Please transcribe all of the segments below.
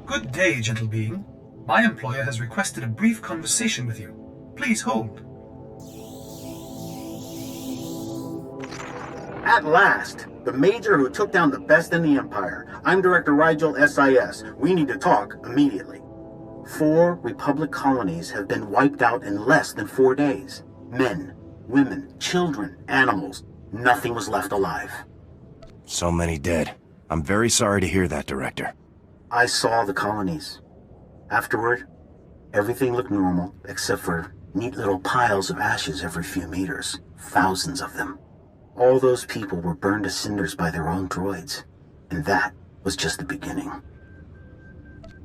Good day, gentle being. My employer has requested a brief conversation with you. Please hold. At last! The Major who took down the best in the Empire. I'm Director Rigel, SIS. We need to talk immediately. 4 Republic colonies have been wiped out in less than 4 days. Men, women, children, animals. Nothing was left alive. So many dead. I'm very sorry to hear that, Director. I saw the colonies. Afterward, everything looked normal, except for neat little piles of ashes every few meters. Thousands of them. All those people were burned to cinders by their own droids. And that was just the beginning.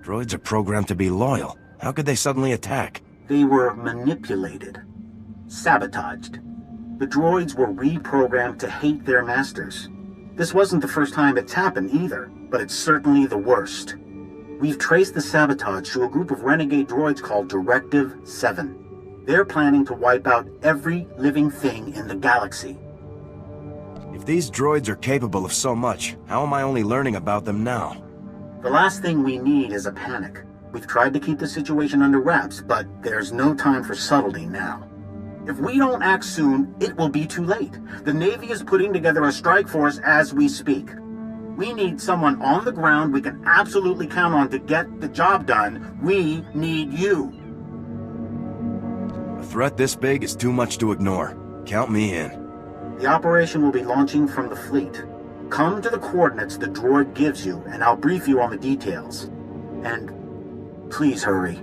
Droids are programmed to be loyal. How could they suddenly attack? They were manipulated. Sabotaged. The droids were reprogrammed to hate their masters. This wasn't the first time it's happened either, but it's certainly the worst. We've traced the sabotage to a group of renegade droids called Directive 7. They're planning to wipe out every living thing in the galaxy. If these droids are capable of so much, how am I only learning about them now? The last thing we need is a panic. We've tried to keep the situation under wraps, but there's no time for subtlety now. If we don't act soon, it will be too late. The Navy is putting together a strike force as we speak. We need someone on the ground we can absolutely count on to get the job done. We need you. A threat this big is too much to ignore. Count me in. The operation will be launching from the fleet. Come to the coordinates the droid gives you, and I'll brief you on the details. And please hurry.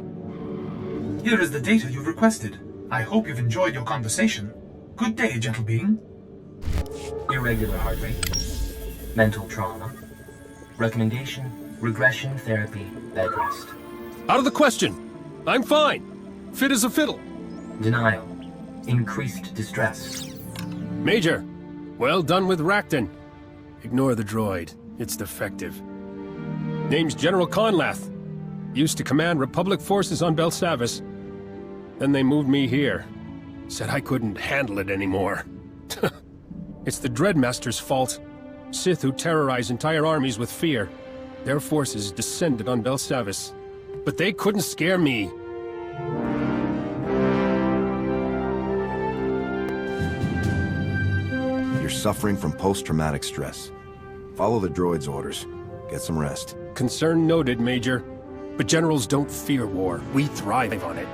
Here is the data you've requested. I hope you've enjoyed your conversation. Good day, gentle being. Irregular heart rate. Mental trauma. Recommendation, regression therapy, bed rest. Out of the question. I'm fine. Fit as a fiddle. Denial. Increased distress. Major, well done with Racton. Ignore the droid. It's defective. Name's General Conlath. Used to command Republic forces on Belsavis. Then they moved me here. Said I couldn't handle it anymore. It's the Dreadmaster's fault. Sith who terrorize entire armies with fear. Their forces descended on Belsavis. But they couldn't scare me. You're suffering from post-traumatic stress. Follow the droid's orders. Get some rest. Concern noted, Major. But generals don't fear war. We thrive on it.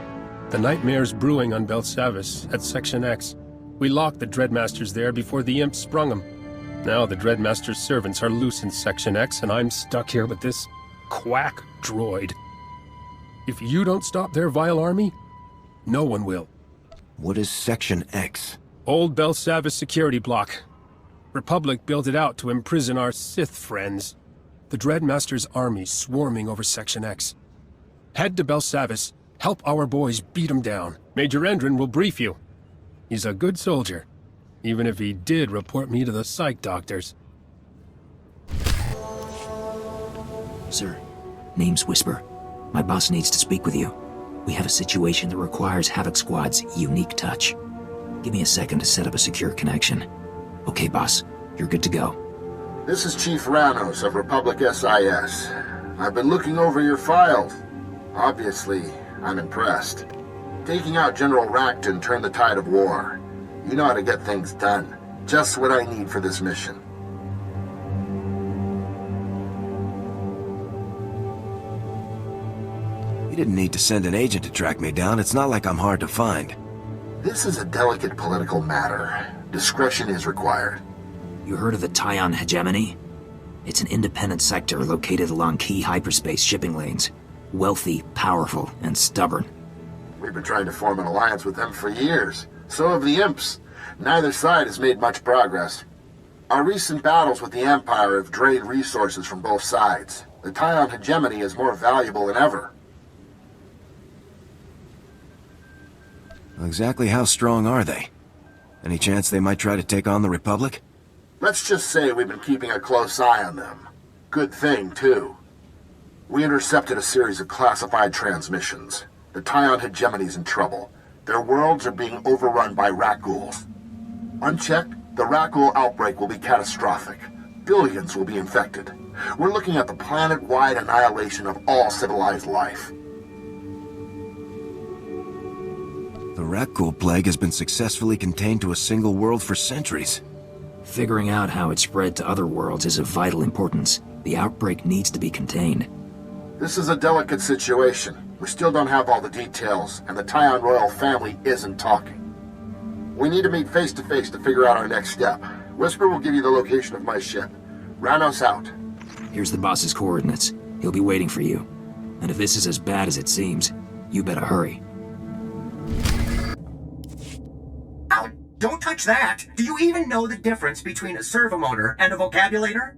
The nightmare's brewing on Belsavis at Section X. We locked the Dreadmasters there before the imps sprung them. Now the Dreadmaster's servants are loose in Section X, and I'm stuck here with this quack droid. If you don't stop their vile army, no one will. What is Section X? Old Belsavis security block. Republic built it out to imprison our Sith friends. The Dreadmaster's army swarming over Section X. Head to Belsavis, help our boys beat them down. Major Endrin will brief you. He's a good soldier, even if he did report me to the psych doctors. Sir, name's Whisper. My boss needs to speak with you. We have a situation that requires Havoc Squad's unique touch. Give me a second to set up a secure connection. Okay, boss. You're good to go. This is Chief Ranos of Republic SIS. I've been looking over your files. Obviously, I'm impressed. Taking out General Racton turned the tide of war. You know how to get things done. Just what I need for this mission. You didn't need to send an agent to track me down. It's not like I'm hard to find. This is a delicate political matter. Discretion is required. You heard of the Tyon hegemony? It's an independent sector located along key hyperspace shipping lanes. Wealthy, powerful, and stubborn. We've been trying to form an alliance with them for years. So have the imps. Neither side has made much progress. Our recent battles with the Empire have drained resources from both sides. The Tyon hegemony is more valuable than ever. Exactly how strong are they? Any chance they might try to take on the Republic? Let's just say we've been keeping a close eye on them. Good thing, too. We intercepted a series of classified transmissions. The Tyon hegemony's in trouble. Their worlds are being overrun by Rakghouls. Unchecked, the Rakghoul outbreak will be catastrophic. Billions will be infected. We're looking at the planet-wide annihilation of all civilized life. The Rakghoul plague has been successfully contained to a single world for centuries. Figuring out how it spread to other worlds is of vital importance. The outbreak needs to be contained. This is a delicate situation. We still don't have all the details, and the Tyon royal family isn't talking. We need to meet face-to-face to figure out our next step. Whisper will give you the location of my ship. Ranos out. Here's the boss's coordinates. He'll be waiting for you. And if this is as bad as it seems, you better hurry. Ow! Don't touch that! Do you even know the difference between a servomotor and a vocabulator?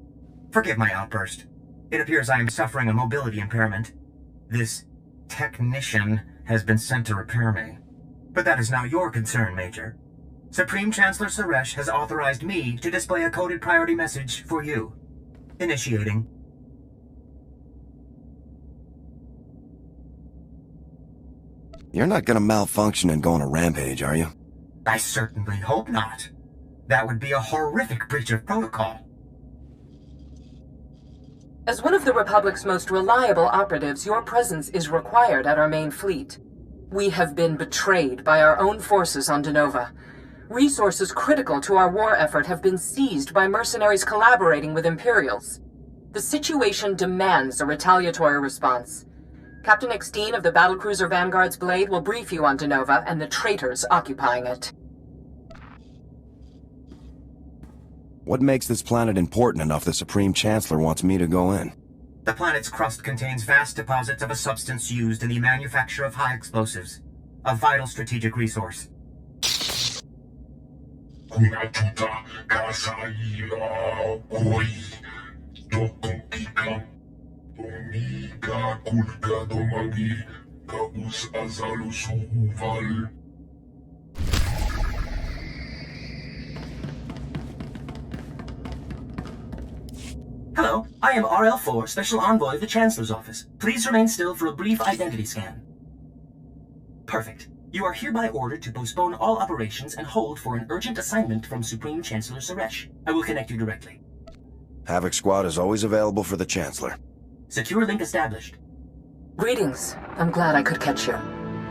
Forgive my outburst. It appears I am suffering a mobility impairment. This technician has been sent to repair me. But that is not your concern, Major. Supreme Chancellor Suresh has authorized me to display a coded priority message for you. Initiating. You're not gonna malfunction and go on a rampage, are you? I certainly hope not. That would be a horrific breach of protocol. As one of the Republic's most reliable operatives, your presence is required at our main fleet. We have been betrayed by our own forces on Denova. Resources critical to our war effort have been seized by mercenaries collaborating with Imperials. The situation demands a retaliatory response. Captain Extine of the battlecruiser Vanguard's Blade will brief you on Denova and the traitors occupying it. What makes this planet important enough the Supreme Chancellor wants me to go in? The planet's crust contains vast deposits of a substance used in the manufacture of high explosives. A vital strategic resource. Hello, I am RL4, Special Envoy of the Chancellor's Office. Please remain still for a brief identity scan. Perfect. You are hereby ordered to postpone all operations and hold for an urgent assignment from Supreme Chancellor Suresh. I will connect you directly. Havoc Squad is always available for the Chancellor. Secure link established. Greetings. I'm glad I could catch you.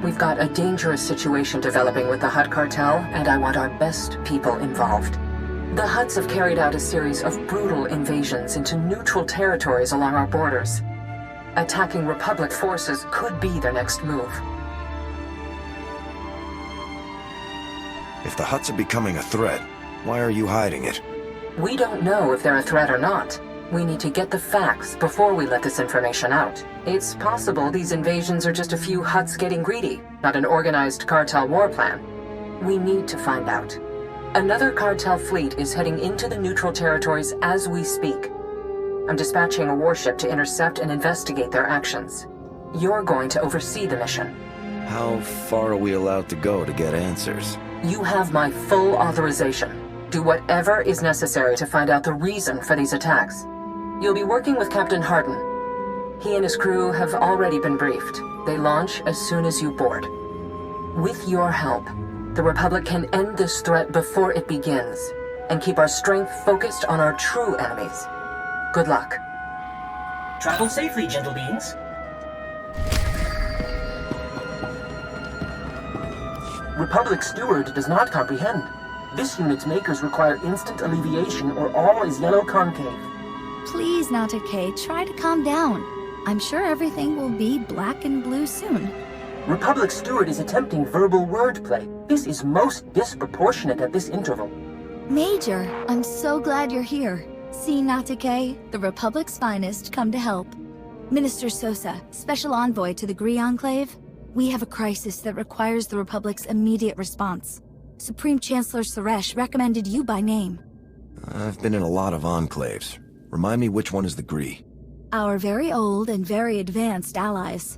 We've got a dangerous situation developing with the Hutt cartel, and I want our best people involved. The Hutts have carried out a series of brutal invasions into neutral territories along our borders. Attacking Republic forces could be their next move. If the Hutts are becoming a threat, why are you hiding it? We don't know if they're a threat or not. We need to get the facts before we let this information out. It's possible these invasions are just a few Hutts getting greedy, not an organized cartel war plan. We need to find out. Another cartel fleet is heading into the neutral territories as we speak. I'm dispatching a warship to intercept and investigate their actions. You're going to oversee the mission. How far are we allowed to go to get answers? You have my full authorization. Do whatever is necessary to find out the reason for these attacks. You'll be working with Captain Hardin. He and his crew have already been briefed. They launch as soon as you board. With your help, the Republic can end this threat before it begins, and keep our strength focused on our true enemies. Good luck. Travel safely, gentle beings. Republic Steward does not comprehend. This unit's makers require instant alleviation or all is yellow concave. Please, Natake, try to calm down. I'm sure everything will be black and blue soon. Republic Steward is attempting verbal wordplay. This is most disproportionate at this interval. Major, I'm so glad you're here. See, Natake, the Republic's finest, come to help. Minister Sosa, Special Envoy to the Gree Enclave, we have a crisis that requires the Republic's immediate response. Supreme Chancellor Suresh recommended you by name. I've been in a lot of enclaves. Remind me which one is the Gree. Our very old and very advanced allies.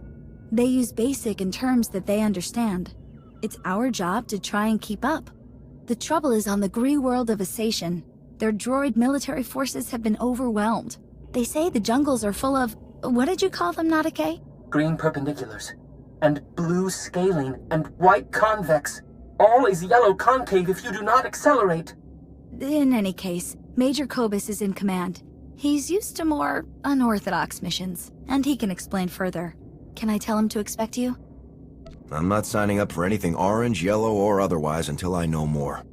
They use basic in terms that they understand. It's our job to try and keep up. The trouble is on the Gree world of Asation. Their droid military forces have been overwhelmed. They say the jungles are full of... what did you call them, Natake? Green perpendiculars, and blue scaling, and white convex. All is yellow concave if you do not accelerate. In any case, Major Kobus is in command. He's used to more unorthodox missions, and he can explain further. Can I tell him to expect you? I'm not signing up for anything orange, yellow, or otherwise until I know more.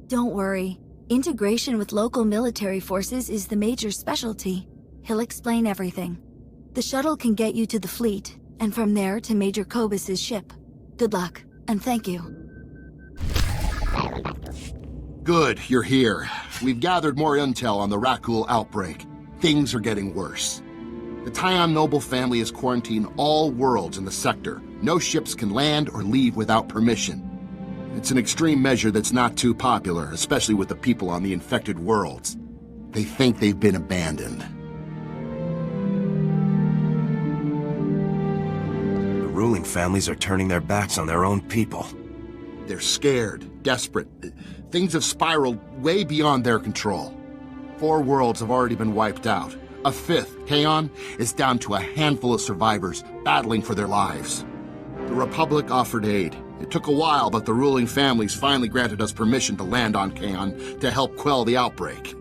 Don't worry. Integration with local military forces is the Major's specialty. He'll explain everything. The shuttle can get you to the fleet, and from there to Major Kobus's ship. Good luck, and thank you. Good, you're here. We've gathered more intel on the Rakul outbreak. Things are getting worse. The Tyon noble family has quarantined all worlds in the sector. No ships can land or leave without permission. It's an extreme measure that's not too popular, especially with the people on the infected worlds. They think they've been abandoned. The ruling families are turning their backs on their own people. They're scared, desperate. Things have spiraled way beyond their control. 4 worlds have already been wiped out. A 5th, Kaon, is down to a handful of survivors battling for their lives. The Republic offered aid. It took a while, but the ruling families finally granted us permission to land on Kaon to help quell the outbreak.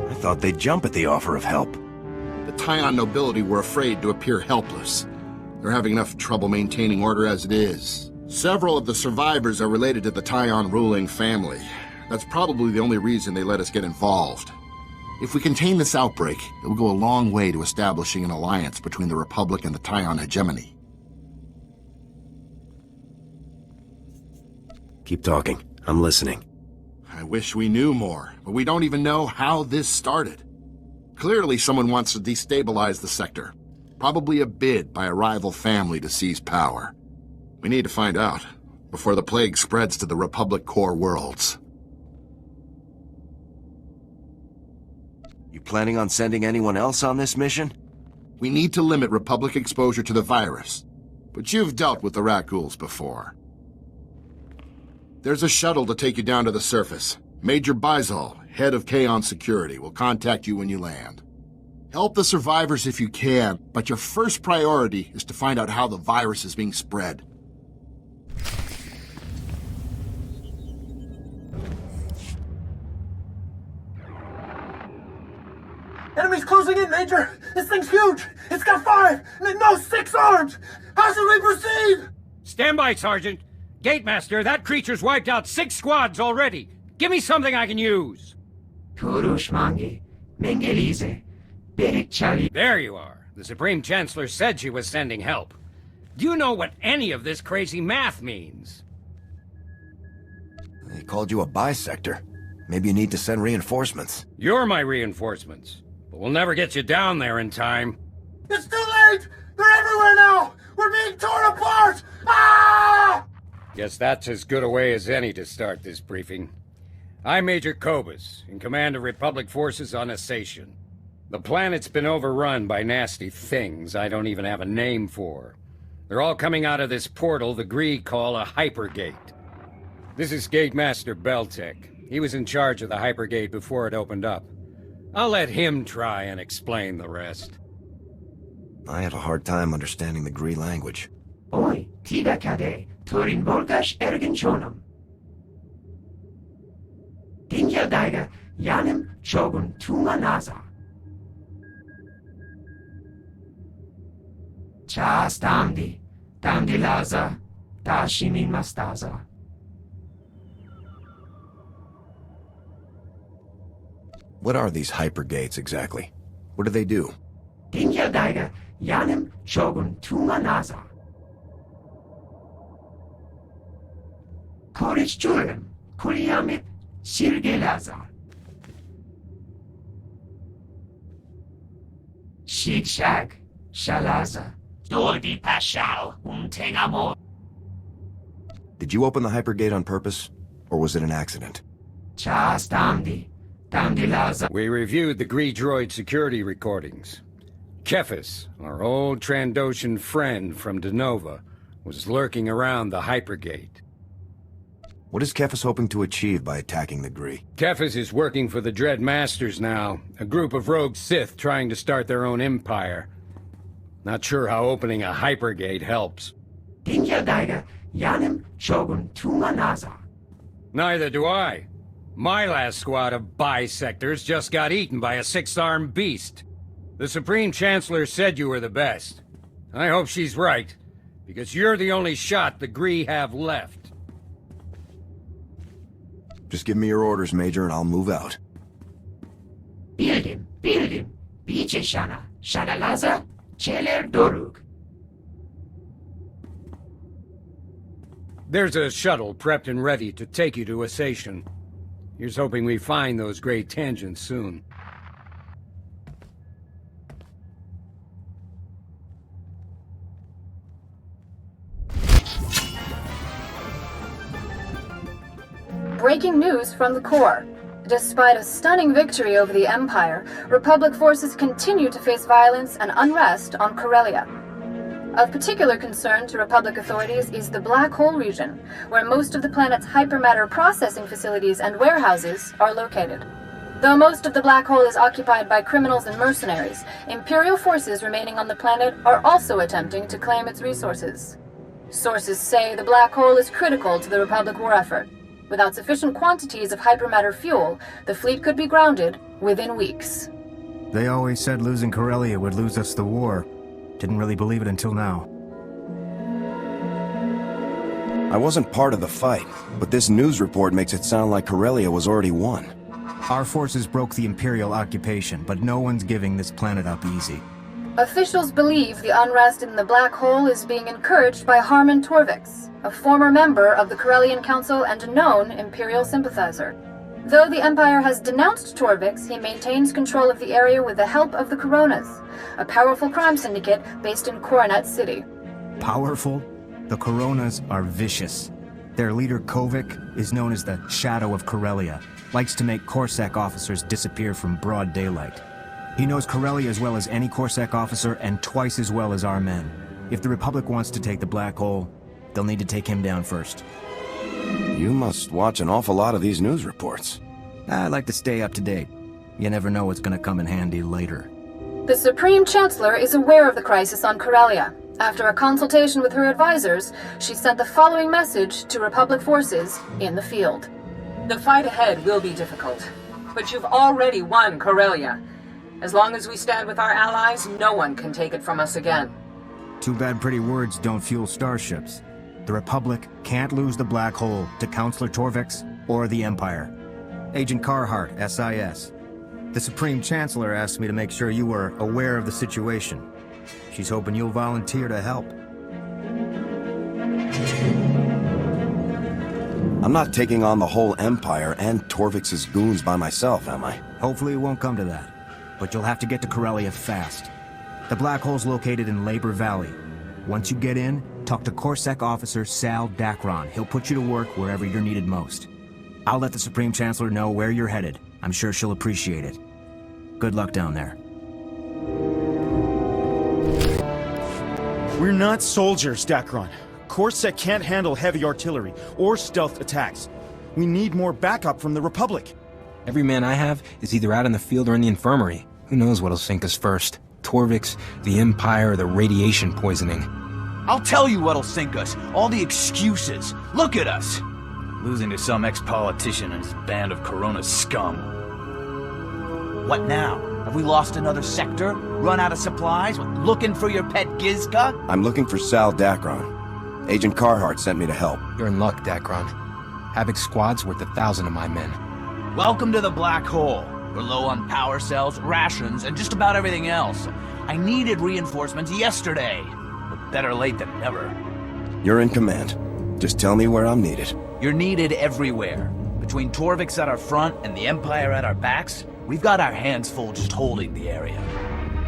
I thought they'd jump at the offer of help. The Tyon nobility were afraid to appear helpless. They're having enough trouble maintaining order as it is. Several of the survivors are related to the Tyon ruling family. That's probably the only reason they let us get involved. If we contain this outbreak, it will go a long way to establishing an alliance between the Republic and the Tyon hegemony. Keep talking. I'm listening. I wish we knew more, but we don't even know how this started. Clearly someone wants to destabilize the sector. Probably a bid by a rival family to seize power. We need to find out, before the plague spreads to the Republic core worlds. You planning on sending anyone else on this mission? We need to limit Republic exposure to the virus, but you've dealt with the Rakuls before. There's a shuttle to take you down to the surface. Major Bizal, head of Kaon Security, will contact you when you land. Help the survivors if you can, but your first priority is to find out how the virus is being spread. Enemies closing in, Major! This thing's huge! It's got 5! No, 6 arms! How should we proceed? Stand by, Sergeant. Gatemaster, that creature's wiped out 6 squads already. Give me something I can use. There you are. The Supreme Chancellor said she was sending help. Do you know what any of this crazy math means? They called you a bisector. Maybe you need to send reinforcements. You're my reinforcements, but we'll never get you down there in time. It's too late! They're everywhere now! We're being torn apart! Ah! Guess that's as good a way as any to start this briefing. I'm Major Kobus, in command of Republic forces on Assation. The planet's been overrun by nasty things I don't even have a name for. They're all coming out of this portal the Gree call a hypergate. This is Gatemaster Beltek. He was in charge of the hypergate before it opened up. I'll let him try and explain the rest. I had a hard time understanding the Gree language. Oi, tidakade, turin volgash ergenchonum. Dinja daiga, yanim chogun tumanaza. Chas damdi laza, dashimin mastaza. What are these hypergates exactly? What do they do? Dinja daiga, yanim chogun tumanaza. Korich churem, kuriamit, sirgelaza. Shigshag, shalaza. Doldi pashal, tengamo. Did you open the hypergate on purpose, or was it an accident? Chas damdi laza. We reviewed the Gree droid security recordings. Kefis, our old Trandoshan friend from Denova, was lurking around the hypergate. What is Kefis hoping to achieve by attacking the Gree? Kefis is working for the Dread Masters now, a group of rogue Sith trying to start their own empire. Not sure how opening a hypergate helps. Dinja daiga, yanim chogun tumanaza. Neither do I. My last squad of bisectors just got eaten by a six-armed beast. The Supreme Chancellor said you were the best. I hope she's right, because you're the only shot the Gree have left. Just give me your orders, Major, and I'll move out. Build him. Biche Shana. Shanalaza. Cheler Dorug. There's a shuttle prepped and ready to take you to a station. Here's hoping we find those great tangents soon. Breaking news from the core. Despite a stunning victory over the Empire, Republic forces continue to face violence and unrest on Corellia. Of particular concern to Republic authorities is the Black Hole region, where most of the planet's hypermatter processing facilities and warehouses are located. Though most of the Black Hole is occupied by criminals and mercenaries, Imperial forces remaining on the planet are also attempting to claim its resources. Sources say the Black Hole is critical to the Republic war effort. Without sufficient quantities of hypermatter fuel, the fleet could be grounded within weeks. They always said losing Corellia would lose us the war. Didn't really believe it until now. I wasn't part of the fight, but this news report makes it sound like Corellia was already won. Our forces broke the Imperial occupation, but no one's giving this planet up easy. Officials believe the unrest in the Black Hole is being encouraged by Harmon Torvix, a former member of the Corellian Council and a known Imperial sympathizer. Though the Empire has denounced Torvix, he maintains control of the area with the help of the Coronas, a powerful crime syndicate based in Coronet City. Powerful? The Coronas are vicious. Their leader, Kovic, is known as the Shadow of Corellia, likes to make Corsac officers disappear from broad daylight. He knows Corellia as well as any Corsac officer and twice as well as our men. If the Republic wants to take the Black Hole, they'll need to take him down first. You must watch an awful lot of these news reports. I like to stay up to date. You never know what's gonna come in handy later. The Supreme Chancellor is aware of the crisis on Corellia. After a consultation with her advisors, she sent the following message to Republic forces in the field. The fight ahead will be difficult, but you've already won Corellia. As long as we stand with our allies, no one can take it from us again. Too bad pretty words don't fuel starships. The Republic can't lose the Black Hole to Counselor Torvix or the Empire. Agent Carhart, SIS. The Supreme Chancellor asked me to make sure you were aware of the situation. She's hoping you'll volunteer to help. I'm not taking on the whole Empire and Torvix's goons by myself, am I? Hopefully it won't come to that. But you'll have to get to Corellia fast. The Black Hole's located in Labor Valley. Once you get in, talk to Corsac officer Sal Dacron. He'll put you to work wherever you're needed most. I'll let the Supreme Chancellor know where you're headed. I'm sure she'll appreciate it. Good luck down there. We're not soldiers, Dacron. Corsac can't handle heavy artillery or stealth attacks. We need more backup from the Republic. Every man I have is either out in the field or in the infirmary. Who knows what'll sink us first? Torvix, the Empire, or the radiation poisoning. I'll tell you what'll sink us. All the excuses. Look at us. Losing to some ex-politician and his band of Corona scum. What now? Have we lost another sector? Run out of supplies? Looking for your pet Gizka? I'm looking for Sal Dacron. Agent Carhart sent me to help. You're in luck, Dacron. Havoc squad's worth 1,000 of my men. Welcome to the Black Hole. We're low on power cells, rations, and just about everything else. I needed reinforcements yesterday. But better late than never. You're in command. Just tell me where I'm needed. You're needed everywhere. Between Torvix at our front and the Empire at our backs, we've got our hands full just holding the area.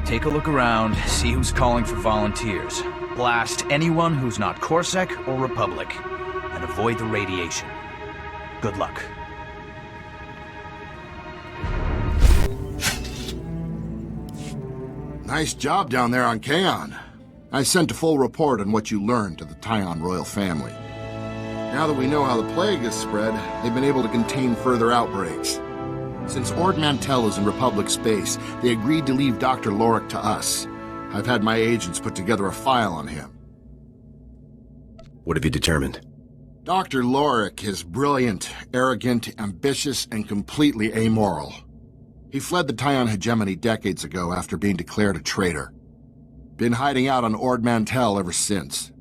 Take a look around, see who's calling for volunteers. Blast anyone who's not Corsac or Republic, and avoid the radiation. Good luck. Nice job down there on Kaon. I sent a full report on what you learned to the Tyon royal family. Now that we know how the plague is spread, they've been able to contain further outbreaks. Since Ord Mantell is in Republic space, they agreed to leave Dr. Lorik to us. I've had my agents put together a file on him. What have you determined? Dr. Lorik is brilliant, arrogant, ambitious, and completely amoral. He fled the Tyon hegemony decades ago after being declared a traitor. Been hiding out on Ord Mantell ever since.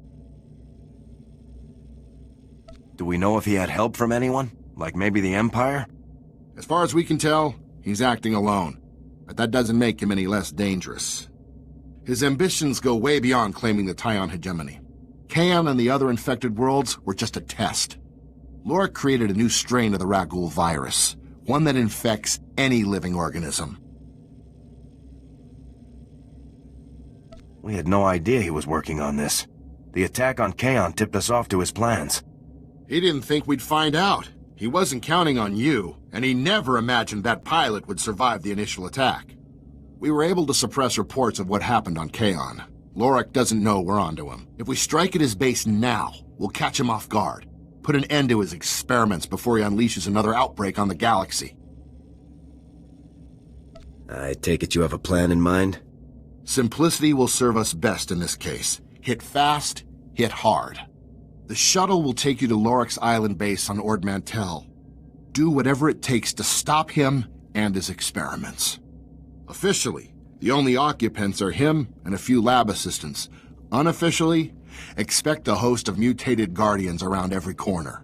Do we know if he had help from anyone? Like maybe the Empire? As far as we can tell, he's acting alone. But that doesn't make him any less dangerous. His ambitions go way beyond claiming the Tyon hegemony. Kaon and the other infected worlds were just a test. Lorik created a new strain of the Ragul virus, one that infects any living organism. We had no idea he was working on this. The attack on Kaon tipped us off to his plans. He didn't think we'd find out. He wasn't counting on you, and he never imagined that pilot would survive the initial attack. We were able to suppress reports of what happened on Kaon. Lorik doesn't know we're onto him. If we strike at his base now, we'll catch him off guard. Put an end to his experiments before he unleashes another outbreak on the galaxy. I take it you have a plan in mind? Simplicity will serve us best in this case. Hit fast, hit hard. The shuttle will take you to Lorik's island base on Ord Mantell. Do whatever it takes to stop him and his experiments. Officially, the only occupants are him and a few lab assistants. Unofficially, expect a host of mutated guardians around every corner.